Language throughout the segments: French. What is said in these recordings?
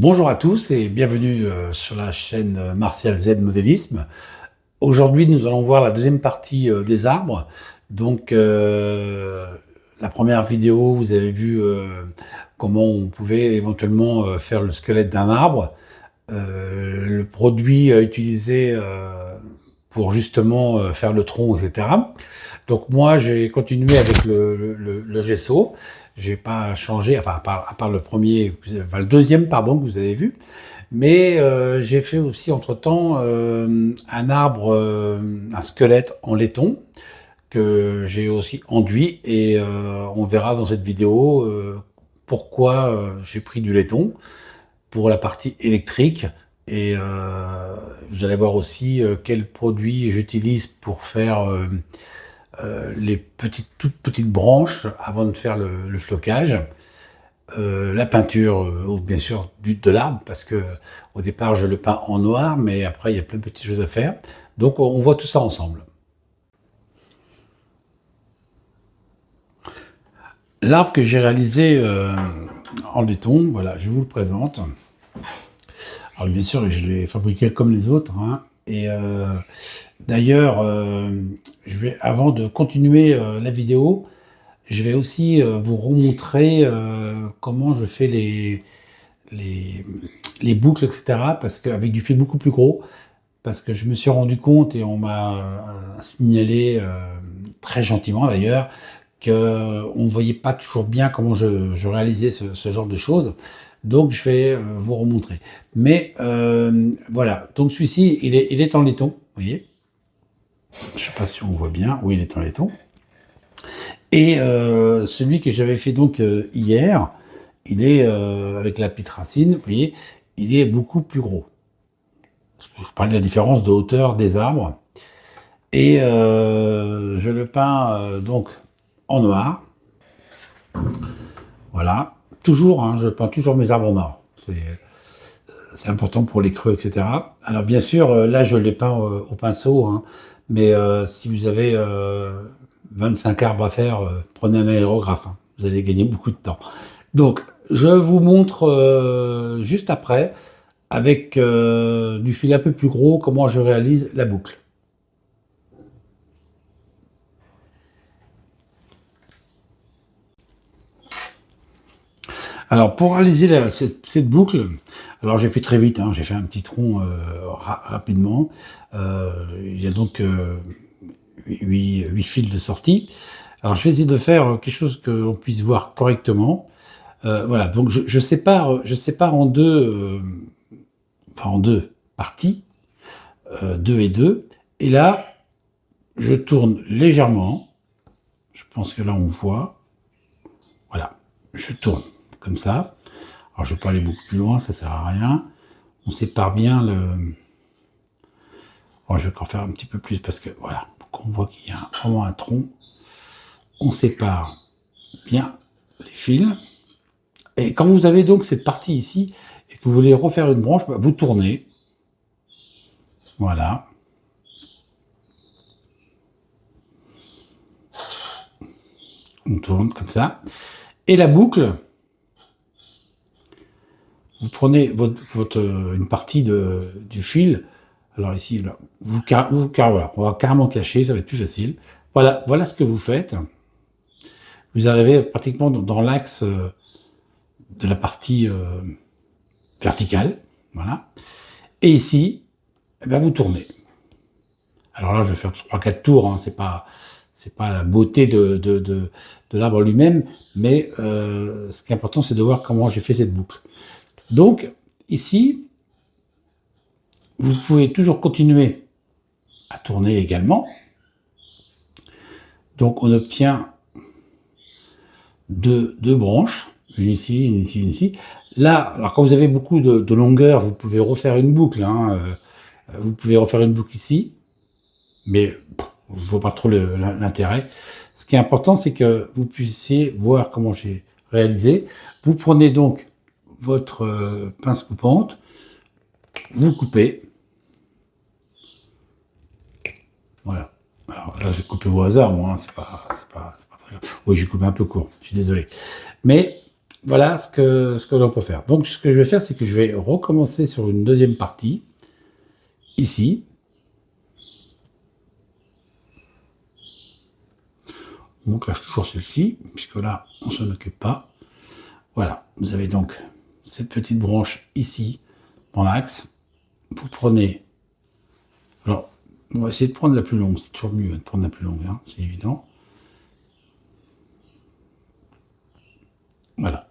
Bonjour à tous et bienvenue sur la chaîne Martial Z Modélisme. Aujourd'hui, nous allons voir la deuxième partie des arbres. Donc, la première vidéo, vous avez vu comment on pouvait éventuellement faire le squelette d'un arbre. Le produit utilisé pour justement faire le tronc, etc. Donc moi, j'ai continué avec le gesso. J'ai pas changé, enfin à part le premier, enfin, le deuxième, pardon, que vous avez vu. Mais j'ai fait aussi entre-temps un arbre, un squelette en laiton que j'ai aussi enduit et on verra dans cette vidéo pourquoi j'ai pris du laiton pour la partie électrique et vous allez voir aussi quels produits j'utilise pour faire les toutes petites branches avant de faire le flocage. La peinture, bien sûr, de l'arbre, parce que au départ, je le peins en noir, mais après, il y a plein de petites choses à faire. Donc, on voit tout ça ensemble. L'arbre que j'ai réalisé en laiton, voilà, je vous le présente. Alors, bien sûr, je l'ai fabriqué comme les autres, hein, et d'ailleurs, avant de continuer la vidéo, je vais aussi vous remontrer comment je fais les, les boucles, etc. Parce qu'avec du fil beaucoup plus gros, parce que je me suis rendu compte et on m'a signalé très gentiment d'ailleurs qu'on ne voyait pas toujours bien comment je réalisais ce genre de choses. Donc je vais vous remontrer. Mais voilà, donc celui-ci, il est en laiton, vous voyez. Je ne sais pas si on voit bien. Oui, il est en laiton. Et celui que j'avais fait donc hier, il est avec la petite racine, vous voyez, il est beaucoup plus gros. Je parle de la différence de hauteur des arbres. Et je le peins donc en noir. Voilà. Toujours, hein, je peins toujours mes arbres en noir. C'est important pour les creux, etc. Alors bien sûr, là je les peins au pinceau, hein, mais si vous avez 25 arbres à faire, prenez un aérographe, hein, vous allez gagner beaucoup de temps. Donc je vous montre juste après, avec du fil un peu plus gros, comment je réalise la boucle. Alors pour réaliser cette boucle, alors j'ai fait très vite, hein, j'ai fait un petit tronc rapidement. Il y a donc 8 fils de sortie. Alors je vais essayer de faire quelque chose que l'on puisse voir correctement. Voilà, donc je sépare en deux parties, 2 et 2. Et là, je tourne légèrement. Je pense que là on voit. Voilà, je tourne comme ça. Alors je vais pas aller beaucoup plus loin, ça sert à rien. On sépare bien le... Bon, je vais encore faire un petit peu plus parce que voilà, pour qu'on voit qu'il y a vraiment un tronc. On sépare bien les fils. Et quand vous avez donc cette partie ici et que vous voulez refaire une branche, bah, vous tournez. Voilà. On tourne comme ça. Et la boucle, vous prenez une partie du fil. Alors ici, là, voilà, on va carrément cacher, ça va être plus facile. Voilà, voilà ce que vous faites. Vous arrivez pratiquement dans l'axe de la partie verticale. Voilà. Et ici, eh bien, vous tournez. Alors là, je vais faire 3-4 tours, hein, c'est pas la beauté de l'arbre lui-même, mais ce qui est important, c'est de voir comment j'ai fait cette boucle. Donc, ici, vous pouvez toujours continuer à tourner également. Donc, on obtient deux branches, une ici, une ici, une ici. Là, alors quand vous avez beaucoup de longueur, vous pouvez refaire une boucle. Hein, vous pouvez refaire une boucle ici, mais je ne vois pas trop l'intérêt. Ce qui est important, c'est que vous puissiez voir comment j'ai réalisé. Vous prenez donc votre pince coupante, vous coupez. Voilà. Alors là, j'ai coupé au hasard, moi, hein, c'est pas très grave. Oui, j'ai coupé un peu court, je suis désolé. Mais voilà ce que l'on peut faire. Donc ce que je vais faire, c'est que je vais recommencer sur une deuxième partie, ici. On cache toujours celle-ci, puisque là, on ne s'en occupe pas. Voilà, vous avez donc cette petite branche ici, dans l'axe. Vous prenez... Alors, on va essayer de prendre la plus longue, c'est toujours mieux de prendre la plus longue, hein, c'est évident. Voilà.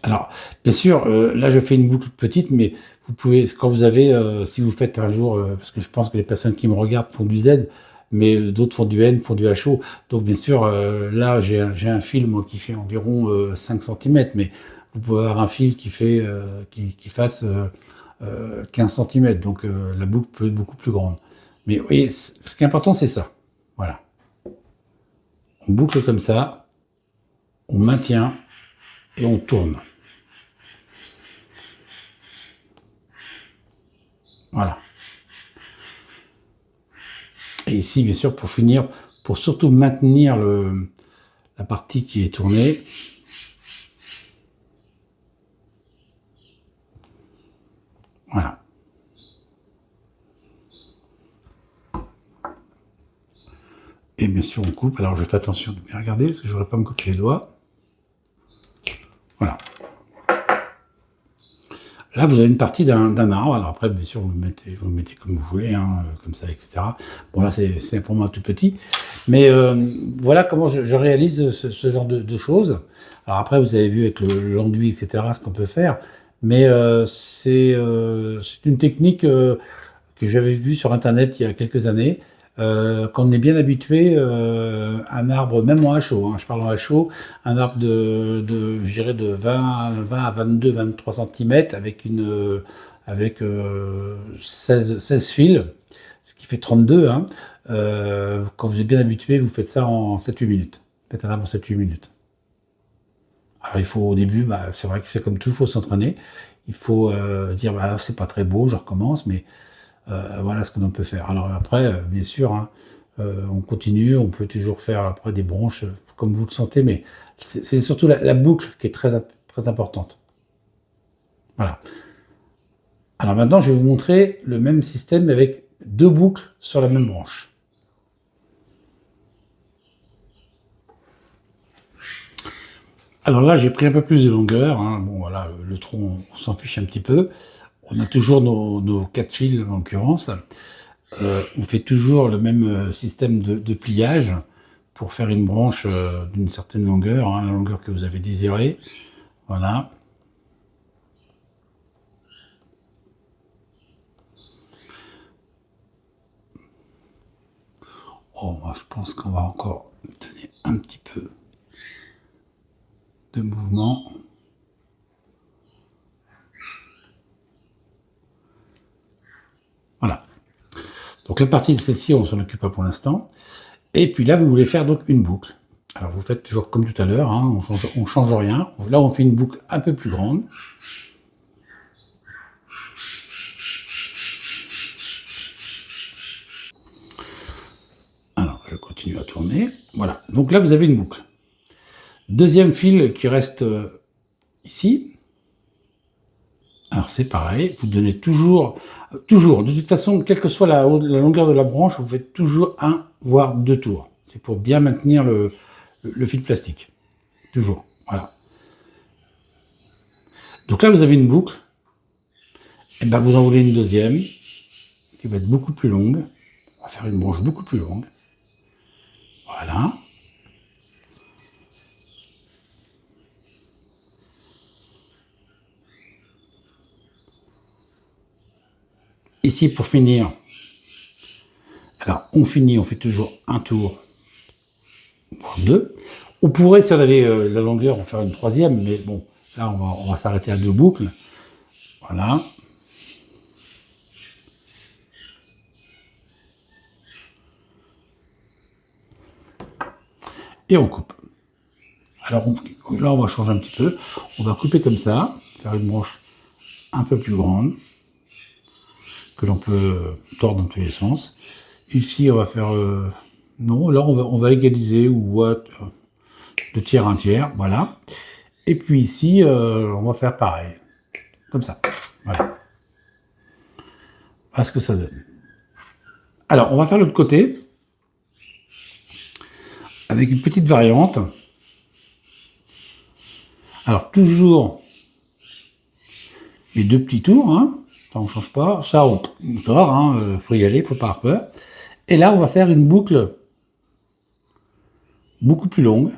Alors, bien sûr, là je fais une boucle petite, mais vous pouvez, quand vous avez, si vous faites un jour, parce que je pense que les personnes qui me regardent font du Z, mais d'autres font du N, font du HO. Donc bien sûr, là j'ai un fil moi, qui fait environ 5 cm, mais vous pouvez avoir un fil qui fait qui fasse 15 cm, donc la boucle peut être beaucoup plus grande. Mais vous voyez, ce qui est important, c'est ça. Voilà. On boucle comme ça, on maintient et on tourne. Voilà. Et ici, bien sûr, pour finir, pour surtout maintenir la partie qui est tournée, voilà. Et bien sûr, on coupe. Alors, je fais attention de bien regarder, parce que je ne voudrais pas me couper les doigts. Voilà. Là, vous avez une partie d'un arbre. Alors après, bien sûr, vous le mettez comme vous voulez, hein, comme ça, etc. Bon, là, c'est un format tout petit. Mais voilà comment je réalise ce genre de choses. Alors après, vous avez vu avec l'enduit, etc., ce qu'on peut faire. Mais c'est une technique que j'avais vue sur Internet il y a quelques années. Quand on est bien habitué, un arbre, même en HO, hein, je parle en HO, un arbre je dirais de 20 à 22, 23 cm avec 16 fils, ce qui fait 32. Hein. Quand vous êtes bien habitué, vous faites ça en 7-8 minutes. Faites un arbre en 7-8 minutes. Alors il faut au début, bah, c'est vrai que c'est comme tout, il faut s'entraîner. Il faut dire, bah, c'est pas très beau, je recommence, mais voilà ce que l'on peut faire. Alors après, bien sûr, hein, on continue, on peut toujours faire après des branches comme vous le sentez, mais c'est surtout la boucle qui est très importante. Voilà. Alors maintenant, je vais vous montrer le même système mais avec deux boucles sur la même branche. Alors là, j'ai pris un peu plus de longueur. Hein. Bon, voilà, le tronc, on s'en fiche un petit peu. On a toujours nos 4 fils, en l'occurrence. On fait toujours le même système de pliage pour faire une branche d'une certaine longueur, hein, la longueur que vous avez désirée. Voilà. Oh, je pense qu'on va encore donner un petit peu de mouvement. Voilà. Donc la partie de celle-ci, on s'en occupe pas pour l'instant. Et puis là, vous voulez faire donc une boucle. Alors vous faites toujours comme tout à l'heure, hein, on change rien. Là, on fait une boucle un peu plus grande. Alors, je continue à tourner. Voilà. Donc là, vous avez une boucle. Deuxième fil qui reste ici. Alors c'est pareil, vous donnez toujours, de toute façon, quelle que soit la longueur de la branche, vous faites toujours un, voire deux tours. C'est pour bien maintenir le fil plastique. Toujours, voilà. Donc là, vous avez une boucle. Et ben vous en voulez une deuxième, qui va être beaucoup plus longue. On va faire une branche beaucoup plus longue. Voilà. Ici, pour finir, alors on finit, on fait toujours un tour, voire deux. On pourrait, si on avait la longueur, en faire une troisième, mais bon, là, on va s'arrêter à deux boucles. Voilà. Et on coupe. Alors là, on va changer un petit peu. On va couper comme ça, faire une branche un peu plus grande, que l'on peut tordre dans tous les sens. Ici, on va faire... non, là, on va égaliser, ou de tiers, un tiers, voilà. Et puis ici, on va faire pareil. Comme ça. Voilà. Voilà ce que ça donne. Alors, on va faire l'autre côté. Avec une petite variante. Alors, toujours les deux petits tours. Hein. Ça, on ne change pas. Ça, on tord. Hein. Faut y aller, faut pas avoir peur. Et là, on va faire une boucle beaucoup plus longue.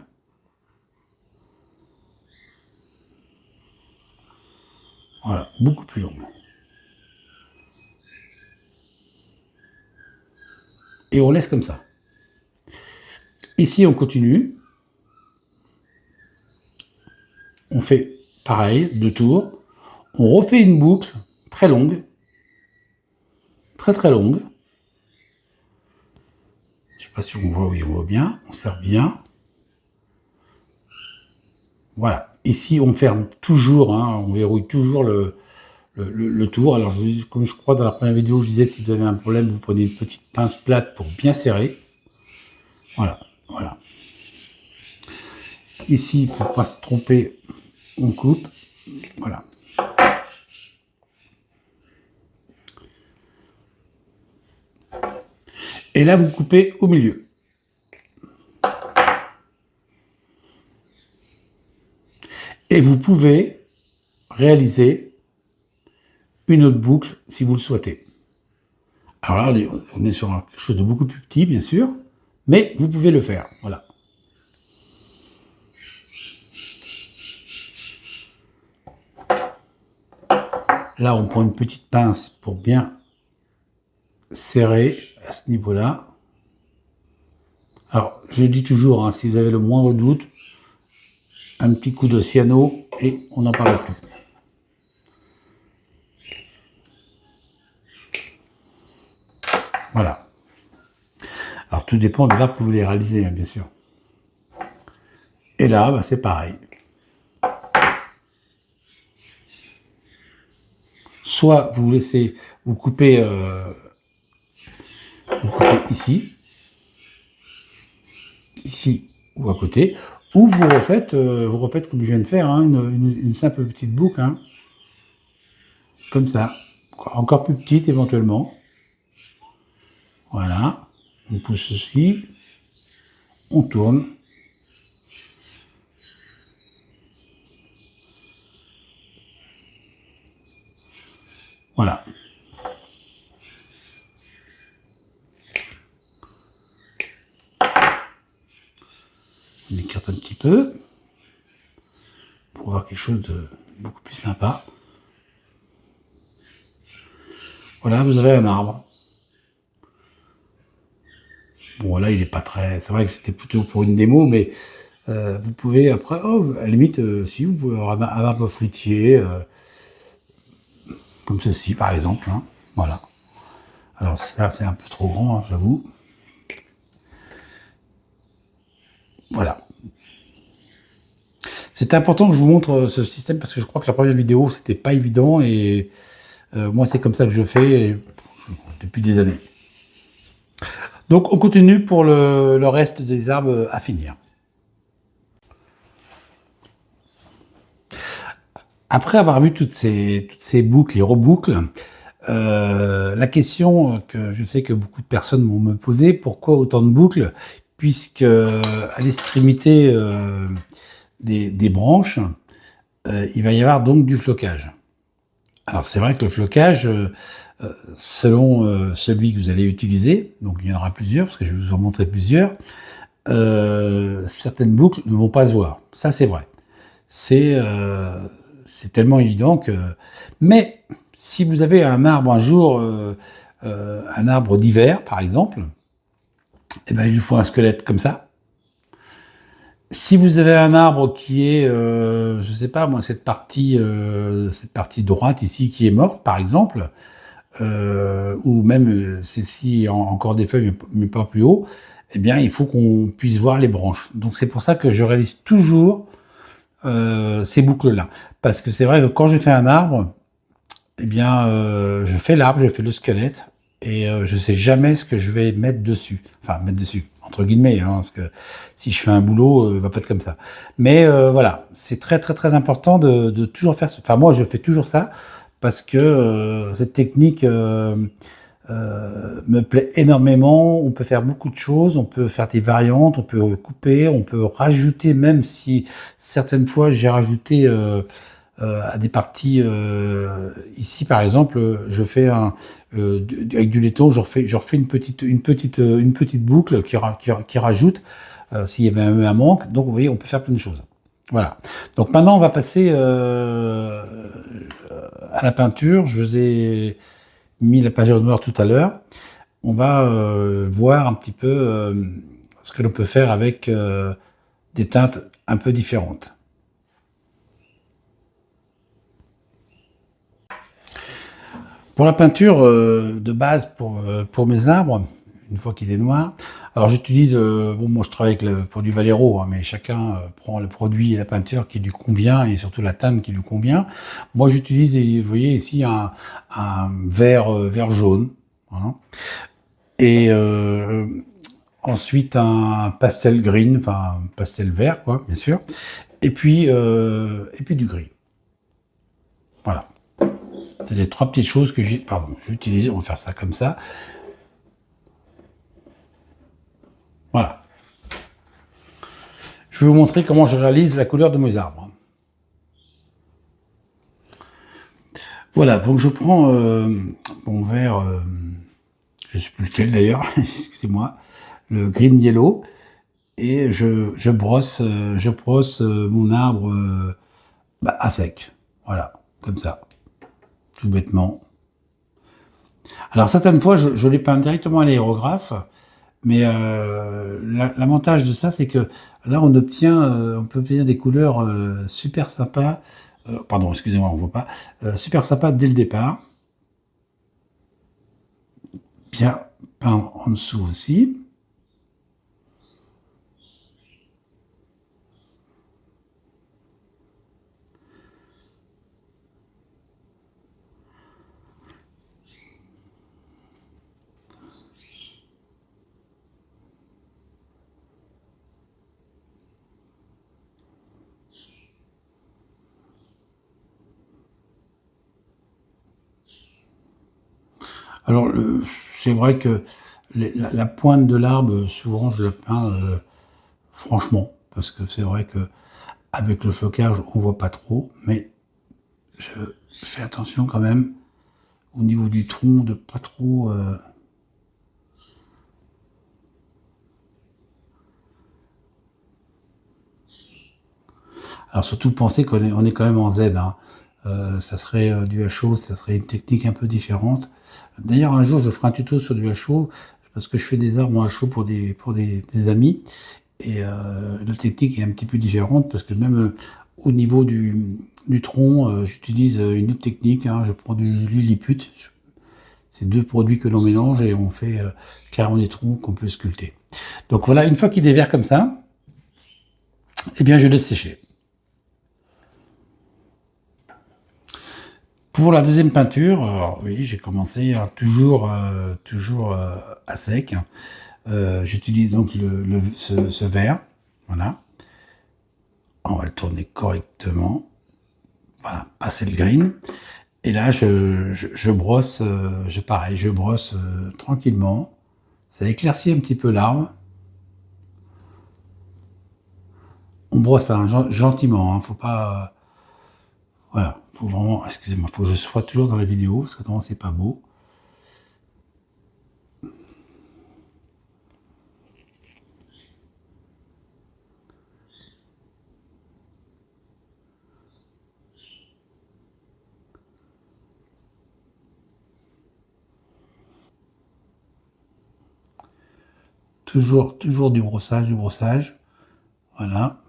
Voilà, beaucoup plus longue. Et on laisse comme ça. Ici, on continue. On fait pareil, 2 tours. On refait une boucle très longue. Très très longue. Je ne sais pas si on voit, oui, on voit bien. On serre bien. Voilà. Ici, on ferme toujours, hein, on verrouille toujours le tour. Alors, comme je crois dans la première vidéo, je disais, si vous avez un problème, vous prenez une petite pince plate pour bien serrer. Voilà, voilà. Ici, pour ne pas se tromper, on coupe. Voilà. Et là, vous coupez au milieu. Et vous pouvez réaliser une autre boucle si vous le souhaitez. Alors là, on est sur quelque chose de beaucoup plus petit, bien sûr, mais vous pouvez le faire. Voilà. Là, on prend une petite pince pour bien serrer à ce niveau-là. Alors, je dis toujours, hein, si vous avez le moindre doute, un petit coup de cyano et on n'en parle plus. Voilà. Alors, tout dépend de l'arbre que vous voulez réaliser, hein, bien sûr. Et là, bah, c'est pareil. Soit vous laissez, vous coupez ici, ici ou à côté, ou vous refaites comme je viens de faire, hein, une simple petite boucle, hein, comme ça, encore plus petite éventuellement. Voilà, on pousse ceci, on tourne. Voilà. On écarte un petit peu pour avoir quelque chose de beaucoup plus sympa. Voilà, vous avez un arbre. Bon, là, il n'est pas très... C'est vrai que c'était plutôt pour une démo, mais vous pouvez après... Oh, à la limite, si, vous pouvez avoir un arbre fruitier, comme ceci, par exemple. Hein. Voilà. Alors, là, c'est un peu trop grand, hein, j'avoue. Voilà. C'est important que je vous montre ce système parce que je crois que la première vidéo, c'était pas évident et moi, c'est comme ça que je fais depuis des années. Donc, on continue pour le reste des arbres à finir. Après avoir vu toutes ces boucles et reboucles, la question que je sais que beaucoup de personnes vont me poser, pourquoi autant de boucles? Puisque à l'extrémité des branches, il va y avoir donc du flocage. Alors c'est vrai que le flocage, selon celui que vous allez utiliser, donc il y en aura plusieurs, parce que je vais vous en montrer plusieurs, certaines boucles ne vont pas se voir. Ça c'est vrai. C'est tellement évident que... Mais si vous avez un arbre un jour, un arbre d'hiver par exemple, eh ben, il lui faut un squelette comme ça. Si vous avez un arbre qui est, je sais pas moi, cette partie droite ici qui est morte par exemple, ou même celle-ci encore des feuilles mais pas plus haut, eh bien il faut qu'on puisse voir les branches. Donc c'est pour ça que je réalise toujours ces boucles-là. Parce que c'est vrai que quand je fais un arbre, eh bien je fais l'arbre, je fais le squelette, et je sais jamais ce que je vais mettre dessus. Enfin, mettre dessus, entre guillemets, hein, parce que si je fais un boulot, il va pas être comme ça. Mais voilà, c'est très très très important de toujours faire. Enfin, moi, je fais toujours ça parce que cette technique me plaît énormément. On peut faire beaucoup de choses, on peut faire des variantes, on peut couper, on peut rajouter, même si certaines fois j'ai rajouté à des parties. Ici, par exemple, je fais avec du laiton, je refais une petite boucle qui rajoute s'il y avait un manque. Donc, vous voyez, on peut faire plein de choses. Voilà. Donc maintenant, on va passer à la peinture. Je vous ai mis la peinture noire tout à l'heure. On va voir un petit peu ce que l'on peut faire avec des teintes un peu différentes. Pour la peinture de base pour mes arbres, une fois qu'il est noir, alors j'utilise, bon moi je travaille avec le produit Valero, hein, mais chacun prend le produit et la peinture qui lui convient et surtout la teinte qui lui convient. Moi j'utilise, vous voyez ici, un vert jaune, hein, et ensuite un pastel green, enfin un pastel vert quoi, bien sûr, et puis du gris. Voilà. C'est les trois petites choses que j'utilise. On va faire ça comme ça. Voilà. Je vais vous montrer comment je réalise la couleur de mes arbres. Voilà, donc je prends mon vert, je ne sais plus lequel d'ailleurs, excusez-moi, le green yellow, et je brosse mon arbre à sec. Voilà, comme ça, tout bêtement. Alors certaines fois, je les peins directement à l'aérographe, mais l'avantage de ça, c'est que là, on peut obtenir des couleurs super sympas. Pardon, excusez-moi, on ne voit pas. Super sympas dès le départ. Bien peint en dessous aussi. Alors, c'est vrai que la pointe de l'arbre, souvent, je la peins franchement, parce que c'est vrai que avec le flocage, on voit pas trop, mais je fais attention quand même au niveau du tronc de pas trop. Alors surtout pensez qu'on est quand même en Z, hein. Ça serait du HO, ça serait une technique un peu différente. D'ailleurs, un jour, je ferai un tuto sur du HO, parce que je fais des arbres en HO pour des amis. Et la technique est un petit peu différente, parce que même au niveau du tronc, j'utilise une autre technique, hein. Je prends du Lilliput. C'est deux produits que l'on mélange et on fait carrément des troncs qu'on peut sculpter. Donc voilà, une fois qu'il est vert comme ça, eh bien je laisse sécher. Pour la deuxième peinture, alors, oui, j'ai commencé toujours à sec. J'utilise donc ce vert. Voilà. On va le tourner correctement. Voilà, passer le green. Et là, je brosse, pareil, je brosse tranquillement. Ça éclaircit un petit peu l'arbre. On brosse hein, gentiment, hein, faut pas. Voilà, faut vraiment. Excusez-moi, faut que je sois toujours dans la vidéo parce que autrement c'est pas beau. Toujours du brossage, du brossage. Voilà.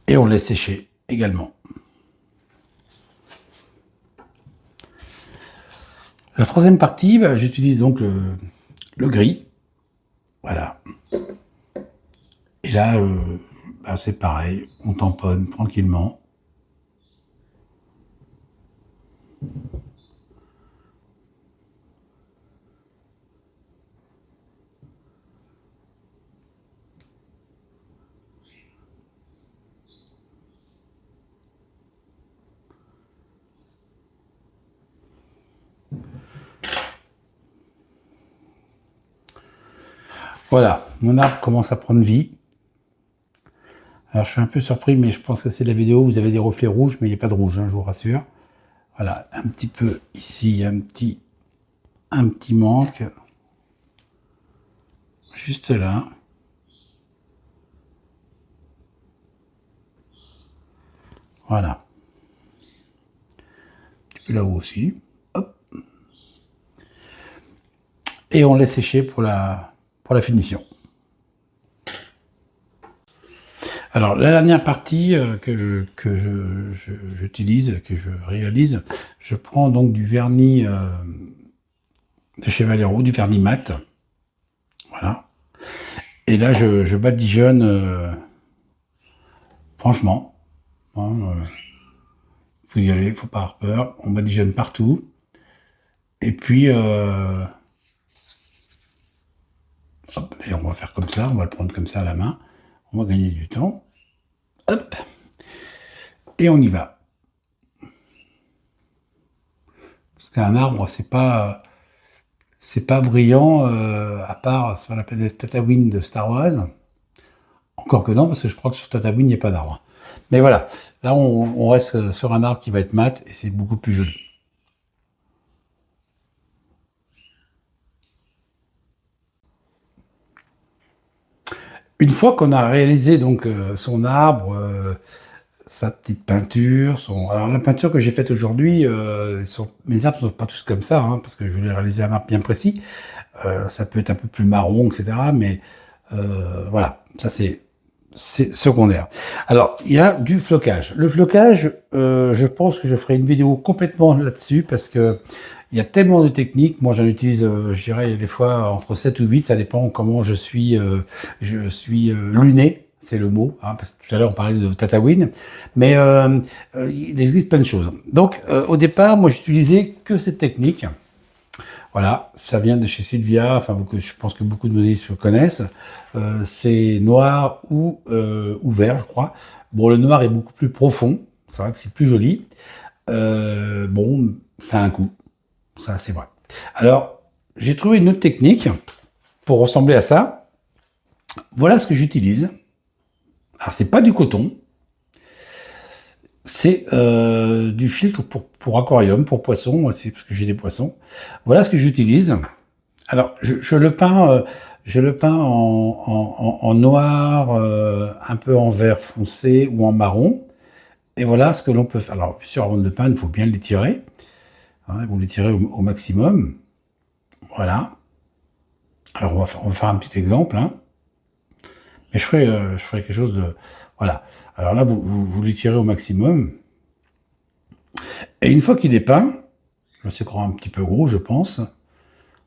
Et on laisse sécher également. La troisième partie, bah, j'utilise donc le gris. Voilà. Et là, bah, c'est pareil, on tamponne tranquillement. Voilà, mon arbre commence à prendre vie. Alors je suis un peu surpris, mais je pense que c'est de la vidéo, vous avez des reflets rouges, mais il n'y a pas de rouge, hein, je vous rassure. Voilà, un petit peu ici, il y a un petit manque. Juste là. Voilà. Un petit peu là-haut aussi. Hop. Et on laisse sécher pour la finition. Alors, la dernière partie que j'utilise, que je réalise, je prends donc du vernis de chez Valero, du vernis mat. Voilà. Et là, je badigeonne, franchement. Hein, faut y aller, faut pas avoir peur. On badigeonne partout. Et puis, hop, et on va faire comme ça, on va le prendre comme ça à la main. On va gagner du temps. Hop. Et on y va. Parce qu'un arbre, c'est pas brillant, à part sur la planète Tatooine de Star Wars. Encore que non, parce que je crois que sur Tatooine, il n'y a pas d'arbre. Mais voilà, là, on reste sur un arbre qui va être mat, et c'est beaucoup plus joli. Une fois qu'on a réalisé donc son arbre, sa petite peinture, alors la peinture que j'ai faite aujourd'hui, mes arbres ne sont pas tous comme ça, hein, parce que je voulais réaliser un arbre bien précis. Ça peut être un peu plus marron, etc. Mais voilà, ça c'est secondaire. Alors, il y a du flocage. Le flocage, je pense que je ferai une vidéo complètement là-dessus parce que il y a tellement de techniques. Moi, j'en utilise, je dirais, des fois entre 7 ou 8. Ça dépend comment je suis luné. C'est le mot, hein, parce que tout à l'heure on parlait de Tatooine, mais il existe plein de choses. Donc au départ, moi j'utilisais que cette technique. Voilà, ça vient de chez Sylvia, enfin je pense que beaucoup de modélistes le connaissent. C'est noir ou vert, je crois. Bon, le noir est beaucoup plus profond, c'est vrai que c'est plus joli. Bon, ça a un coût, ça c'est vrai. Alors, j'ai trouvé une autre technique pour ressembler à ça. Voilà ce que j'utilise. Alors, c'est pas du coton, c'est du filtre pour aquarium, pour poissons, c'est parce que j'ai des poissons. Voilà ce que j'utilise. Alors, je le peins, en noir, un peu en vert foncé ou en marron. Et voilà ce que l'on peut faire. Alors, bien sûr, avant de le peindre, il faut bien l'étirer. Hein, vous l'étirez au maximum. Voilà. Alors, on va faire un petit exemple. Hein. Mais je ferai quelque chose de... Voilà. Alors là, vous l'étirez au maximum. Et une fois qu'il est peint, c'est encore un petit peu gros, je pense.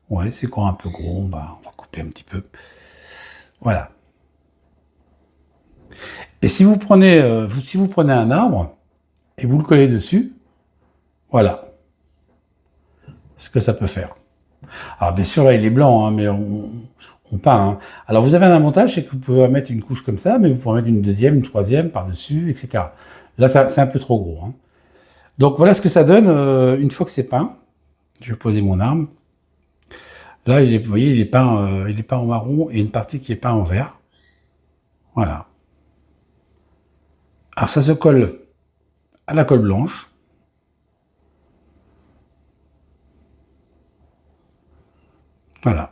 Ouais, c'est encore un peu gros. Bah, on va couper un petit peu. Voilà. Et si vous prenez un arbre et vous le collez dessus, voilà ce que ça peut faire. Alors bien sûr là il est blanc, hein, mais on peint. Hein. Alors vous avez un avantage, c'est que vous pouvez mettre une couche comme ça, mais vous pouvez mettre une deuxième, une troisième par-dessus, etc. Là c'est un peu trop gros. Hein. Donc voilà ce que ça donne une fois que c'est peint. Je vais poser mon arme. Là, vous voyez, il est peint en marron et une partie qui est peint en vert. Voilà. Alors ça se colle à la colle blanche. Voilà.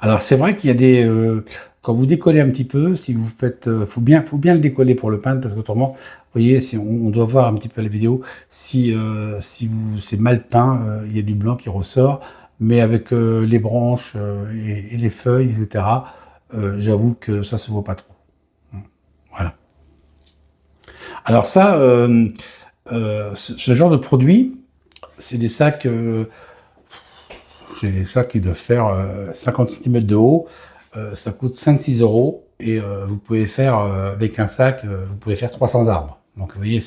Alors c'est vrai qu'il y a quand vous décollez un petit peu, si vous faites, faut bien le décoller pour le peindre parce qu'autrement, vous voyez, si on doit voir un petit peu la vidéo, si c'est mal peint, il y a du blanc qui ressort, mais avec les branches et les feuilles, etc. J'avoue que ça se voit pas trop. Voilà. Alors ça, ce genre de produit, c'est des sacs. J'ai des sacs qui doivent faire 50 cm de haut. Ça coûte 5-6 euros. et vous pouvez faire, avec un sac, vous pouvez faire 300 arbres. Donc vous voyez,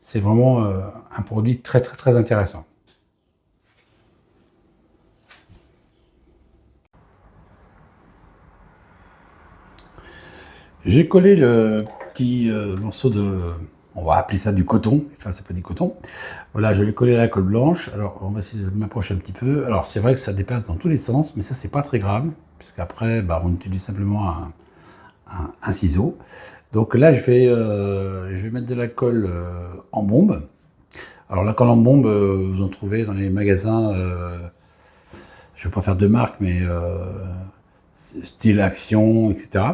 c'est vraiment un produit très très très intéressant. J'ai collé le petit morceau de, on va appeler ça du coton, enfin c'est pas du coton. Voilà, je l'ai collé à la colle blanche. Alors on va essayer de m'approcher un petit peu. Alors c'est vrai que ça dépasse dans tous les sens, mais ça c'est pas très grave, puisqu'après bah, on utilise simplement un ciseau. Donc là je vais mettre de la colle en bombe. Alors la colle en bombe, vous en trouvez dans les magasins, je ne vais pas faire de marque, mais style Action, etc.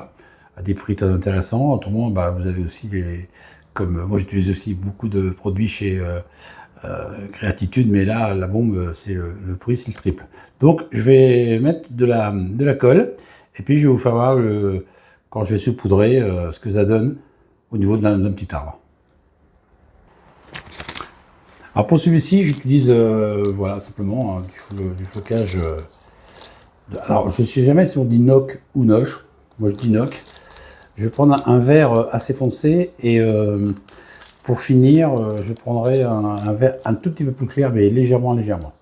À des prix très intéressants. Autrement, bah, vous avez aussi comme moi j'utilise aussi beaucoup de produits chez Créatitude, mais là la bombe, c'est le prix, c'est le triple. Donc je vais mettre de la colle, et puis je vais vous faire voir quand je vais saupoudrer ce que ça donne au niveau d'un petit arbre. Alors pour celui-ci, j'utilise voilà, simplement hein, du flocage. Alors je ne sais jamais si on dit noc ou noche. Moi je dis noc. Je vais prendre un verre assez foncé et pour finir, je prendrai un verre un tout petit peu plus clair, mais légèrement, légèrement.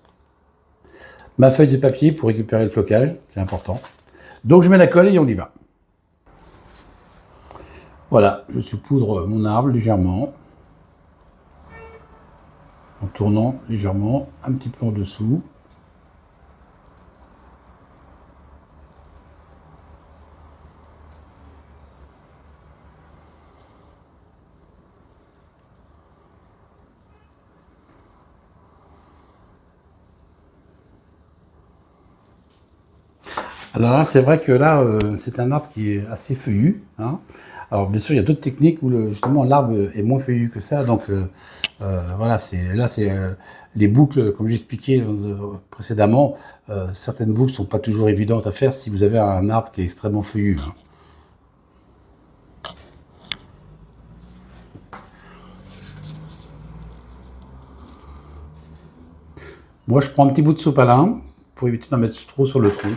Ma feuille de papier pour récupérer le flocage, c'est important. Donc je mets la colle et on y va. Voilà, je saupoudre mon arbre légèrement, en tournant légèrement, un petit peu en dessous. Alors là, c'est vrai que là, c'est un arbre qui est assez feuillu, hein. Alors bien sûr, il y a d'autres techniques où justement l'arbre est moins feuillu que ça. Donc voilà, c'est les boucles, comme j'expliquais précédemment, certaines boucles sont pas toujours évidentes à faire si vous avez un arbre qui est extrêmement feuillu, hein. Moi, je prends un petit bout de sopalin pour éviter d'en mettre trop sur le tronc.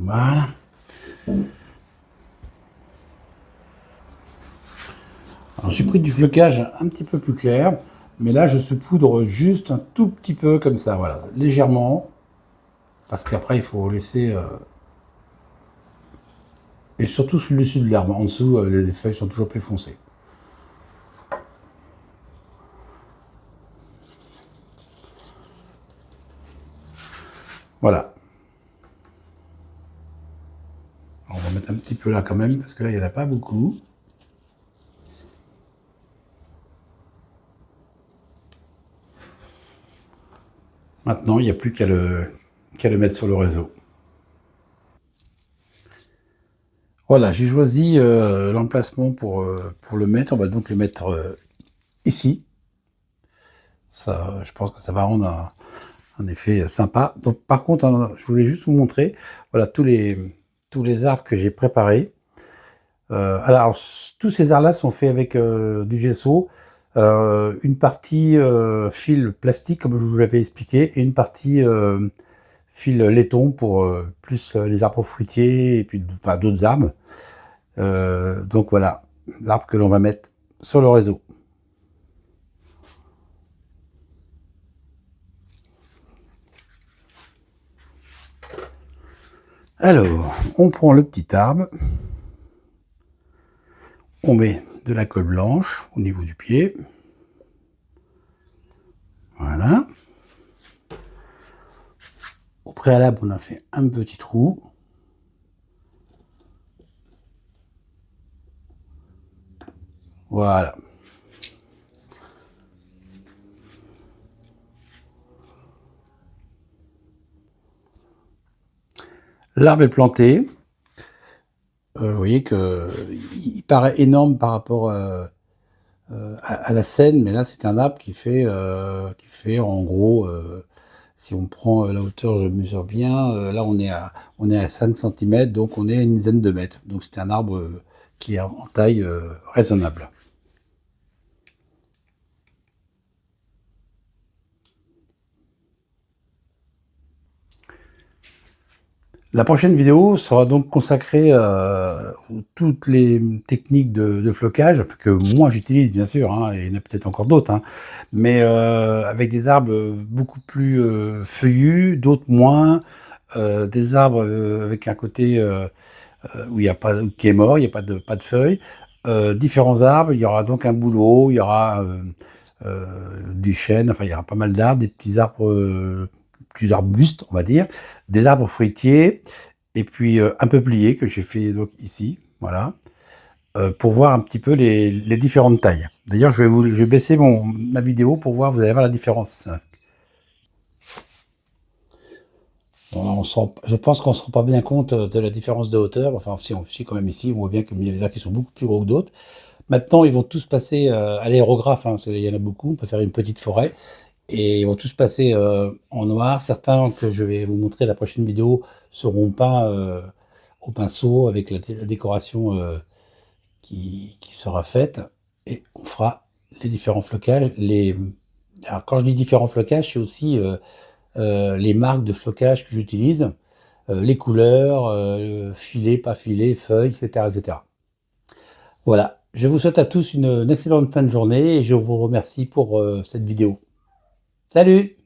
Voilà. Alors j'ai pris du flocage un petit peu plus clair, mais là je saupoudre juste un tout petit peu comme ça, voilà, légèrement, parce qu'après il faut laisser, et surtout sur le dessus de l'herbe, en dessous les feuilles sont toujours plus foncées. Voilà. Alors, on va mettre un petit peu là quand même, parce que là il n'y en a pas beaucoup. Maintenant il n'y a plus qu'à le mettre sur le réseau. Voilà, j'ai choisi l'emplacement pour le mettre. On va donc le mettre ici. Ça, je pense que ça va rendre un effet sympa. Donc, par contre, hein, je voulais juste vous montrer, voilà, tous les arbres que j'ai préparés. Alors, tous ces arbres-là sont faits avec du gesso. Une partie fil plastique, comme je vous l'avais expliqué, et une partie fil laiton pour plus les arbres fruitiers et puis enfin, d'autres arbres. Donc voilà, l'arbre que l'on va mettre sur le réseau. Alors, on prend le petit arbre, on met de la colle blanche au niveau du pied. Voilà. Au préalable, on a fait un petit trou. Voilà. L'arbre est planté. Vous voyez qu'il paraît énorme par rapport à la scène, mais là c'est un arbre qui fait en gros, si on prend la hauteur, je mesure bien, là on est à 5 cm, donc on est à une dizaine de mètres. Donc c'est un arbre qui est en taille raisonnable. La prochaine vidéo sera donc consacrée à toutes les techniques de flocage que moi j'utilise bien sûr, hein, et il y en a peut-être encore d'autres, hein, mais avec des arbres beaucoup plus feuillus, d'autres moins, des arbres avec un côté où il y a pas, qui est mort, il n'y a pas de feuilles, différents arbres, il y aura donc un bouleau, il y aura du chêne, enfin il y aura pas mal d'arbres, des petits arbustes, on va dire, des arbres fruitiers, et puis un peuplier que j'ai fait donc ici, voilà, pour voir un petit peu les différentes tailles. D'ailleurs, je vais baisser ma vidéo pour voir, vous allez voir la différence. Bon, je pense qu'on ne se rend pas bien compte de la différence de hauteur. Enfin, si on quand même ici, on voit bien qu'il y a des arbres qui sont beaucoup plus gros que d'autres. Maintenant, ils vont tous passer à l'aérographe, hein, parce qu'il y en a beaucoup. On peut faire une petite forêt. Et ils vont tous passer en noir. Certains que je vais vous montrer la prochaine vidéo seront peints au pinceau avec la décoration qui sera faite. Et on fera les différents flocages. Alors, quand je dis différents flocages, c'est aussi les marques de flocage que j'utilise, les couleurs, filet, pas filet, feuilles, etc., etc. Voilà. Je vous souhaite à tous une excellente fin de journée et je vous remercie pour cette vidéo. Salut!